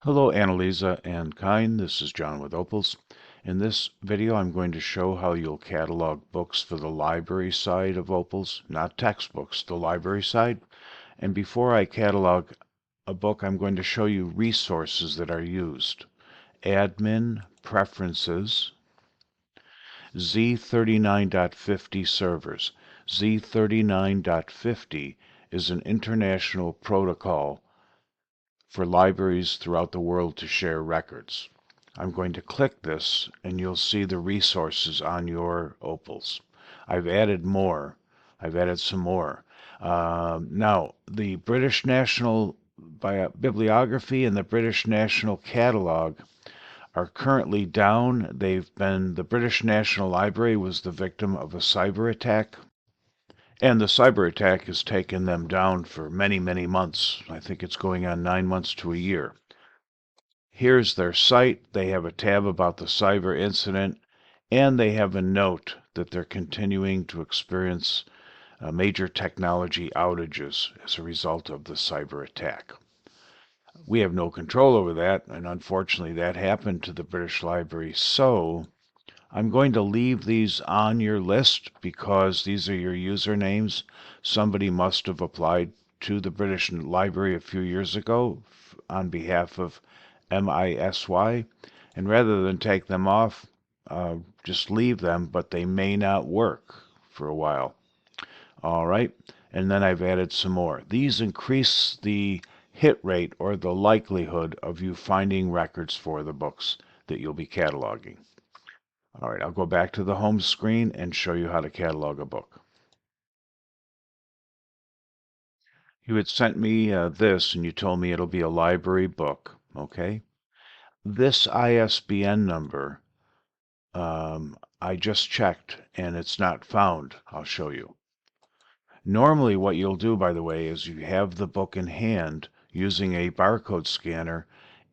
Hello Annalisa and Kine, this is John with Opals. In this video I'm going to show how you'll catalog books for the library side of Opals, not textbooks, the library side. And before I catalog a book, I'm going to show you resources that are used. Admin, Preferences, Z39.50 servers. Z39.50 is an international protocol for libraries throughout the world to share records. I'm going to click this and you'll see the resources on your Opals. I've added more. I've added some more. Now, the British National Bibliography and the British National Catalog are currently down. The British National Library was the victim of a cyber attack. And the cyber attack has taken them down for many, many months. I think it's going on 9 months to a year. Here's their site. They have a tab about the cyber incident, and they have a note that they're continuing to experience major technology outages as a result of the cyber attack. We have no control over that, and unfortunately that happened to the British Library. So I'm going to leave these on your list because these are your usernames. Somebody must have applied to the British Library a few years ago on behalf of MISY, and rather than take them off, just leave them, but they may not work for a while. All right, and then I've added some more. These increase the hit rate or the likelihood of you finding records for the books that you'll be cataloging. All right, I'll go back to the home screen and show you how to catalog a book. You had sent me this and you told me it'll be a library book, okay? This ISBN number, I just checked and it's not found. I'll show you. Normally what you'll do, by the way, is you have the book in hand using a barcode scanner.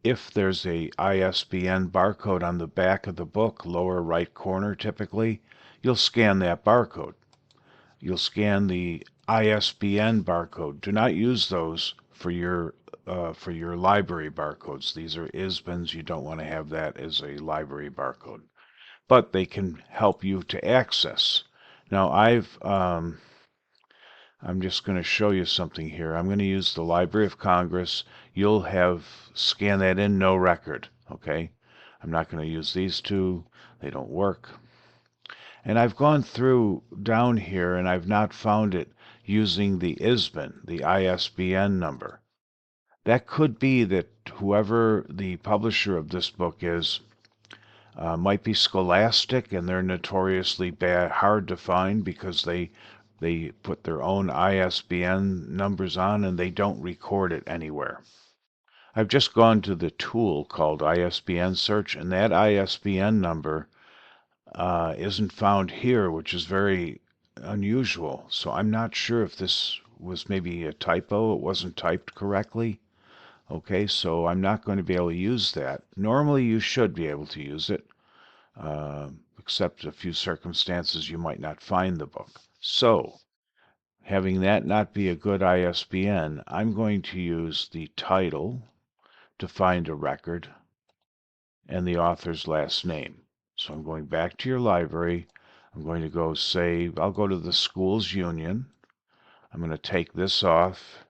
If there's a ISBN barcode on the back of the book, lower right corner typically, you'll scan that barcode. You'll scan the ISBN barcode. Do not use those for your library barcodes. These are ISBNs. You don't want to have that as a library barcode, but they can help you to access. Now I'm just going to show you something here. I'm going to use the Library of Congress. You'll have scan that in, no record. Okay, I'm not going to use these two. They don't work. And I've gone through down here and I've not found it using the ISBN, the ISBN number. That could be that whoever the publisher of this book is might be Scholastic, and they're notoriously hard to find because they put their own ISBN numbers on and they don't record it anywhere. I've just gone to the tool called ISBN search, and that ISBN number isn't found here, which is very unusual. So I'm not sure if this was maybe a typo. It wasn't typed correctly. Okay, so I'm not going to be able to use that. Normally you should be able to use it, except a few circumstances you might not find the book. So, having that not be a good ISBN, I'm going to use the title to find a record and the author's last name. So I'm going back to your library. I'm going to go say, I'll go to the Schools Union. I'm going to take this off,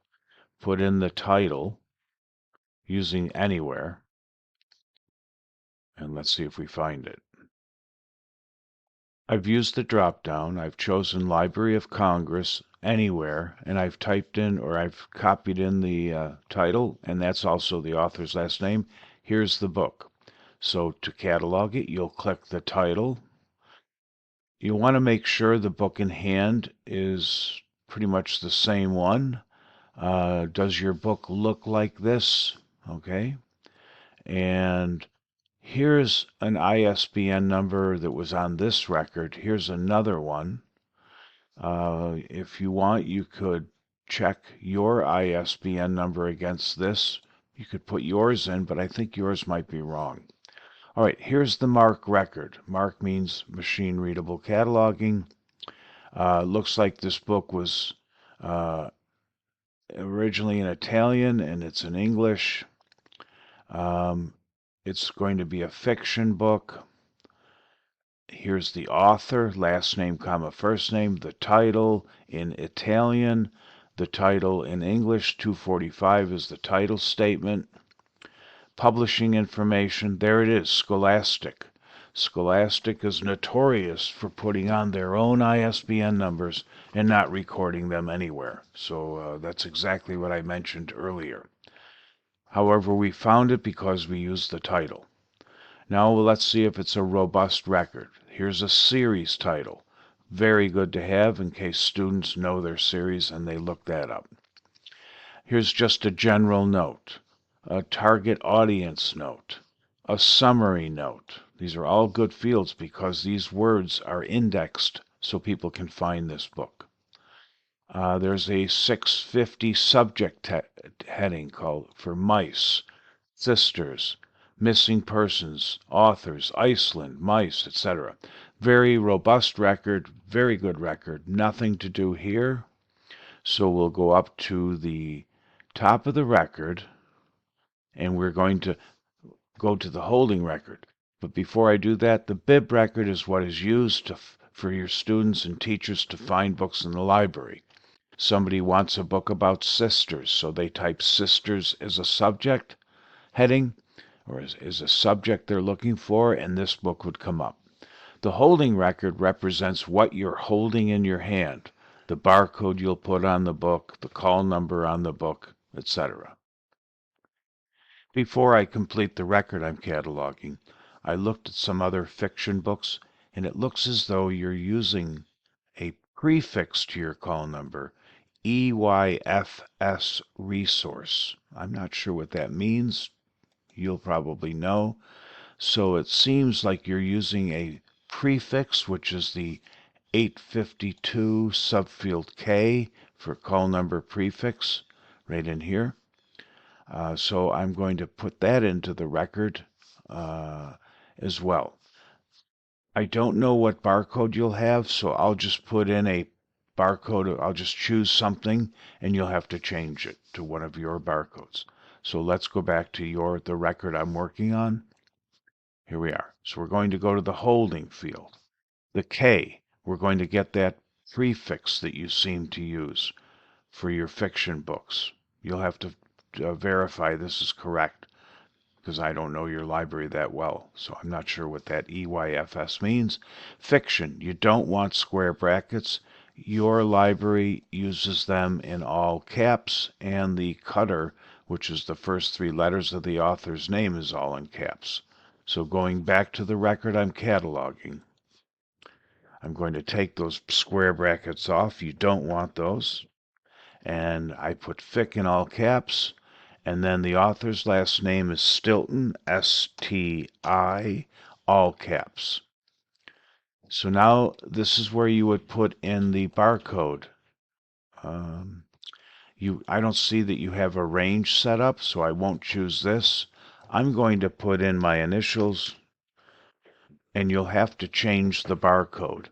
put in the title using Anywhere, and let's see if we find it. I've used the drop-down. I've chosen Library of Congress Anywhere, and I've typed in, or I've copied in the title, and that's also the author's last name. Here's the book. So to catalog it, you'll click the title. You want to make sure the book in hand is pretty much the same one. Does your book look like this? Okay. And here's an ISBN number that was on this record. Here's another one. If you want, you could check your ISBN number against this. You could put yours in, but I think yours might be wrong. All right, here's the MARC record. MARC means machine readable cataloging. Looks like this book was originally in Italian and it's in English. It's going to be a fiction book. Here's the author, last name, comma, first name, the title in Italian, the title in English. 245 is the title statement. Publishing information, there it is, Scholastic. Scholastic is notorious for putting on their own ISBN numbers and not recording them anywhere. So that's exactly what I mentioned earlier. However, we found it because we used the title. Now let's see if it's a robust record. Here's a series title. Very good to have in case students know their series and they look that up. Here's just a general note, a target audience note, a summary note. These are all good fields because these words are indexed so people can find this book. There's a 650 subject heading called for mice, sisters, missing persons, authors, Iceland, mice, etc. Very robust record, very good record. Nothing to do here. So we'll go up to the top of the record and we're going to go to the holding record. But before I do that, the bib record is what is used for your students and teachers to find books in the library. Somebody wants a book about sisters, so they type sisters as a subject heading, or as a subject they're looking for, and this book would come up. The holding record represents what you're holding in your hand, the barcode you'll put on the book, the call number on the book, etc. Before I complete the record I'm cataloging, I looked at some other fiction books, and it looks as though you're using a prefix to your call number, EYFS resource. I'm not sure what that means. You'll probably know. So it seems like you're using a prefix, which is the 852 subfield K for call number prefix right in here. So I'm going to put that into the record as well. I don't know what barcode you'll have, so I'll just put in a barcode. I'll just choose something, and you'll have to change it to one of your barcodes. So let's go back to the record I'm working on. Here we are. So we're going to go to the holding field. The K, we're going to get that prefix that you seem to use for your fiction books. You'll have to verify this is correct because I don't know your library that well, so I'm not sure what that EYFS means. Fiction, you don't want square brackets. Your library uses them in all caps, and the cutter, which is the first three letters of the author's name, is all in caps. So going back to the record I'm cataloging, I'm going to take those square brackets off. You don't want those. And I put Fic in all caps. And then the author's last name is Stilton, S-T-I, all caps. So now this is where you would put in the barcode. I don't see that you have a range set up, so I won't choose this. I'm going to put in my initials, and you'll have to change the barcode.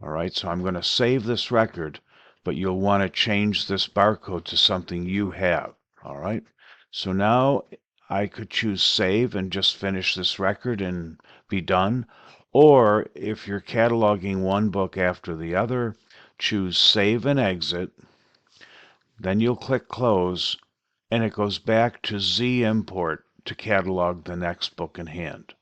All right, so I'm going to save this record, but you'll want to change this barcode to something you have. All right, so now I could choose save and just finish this record and be done. Or if you're cataloging one book after the other, choose save and exit. Then you'll click close, and it goes back to Z import to catalog the next book in hand.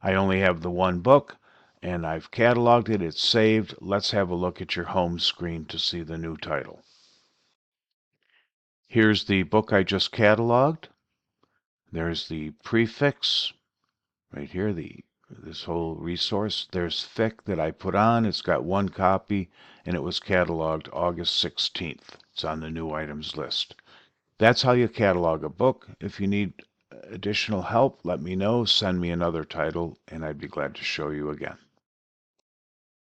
I only have the one book, and I've cataloged it. It's saved. Let's have a look at your home screen to see the new title. Here's the book I just cataloged. There's the prefix right here, this whole resource. There's FIC that I put on. It's got one copy, and it was cataloged August 16th. It's on the new items list. That's how you catalog a book. If you need additional help, let me know. Send me another title, and I'd be glad to show you again.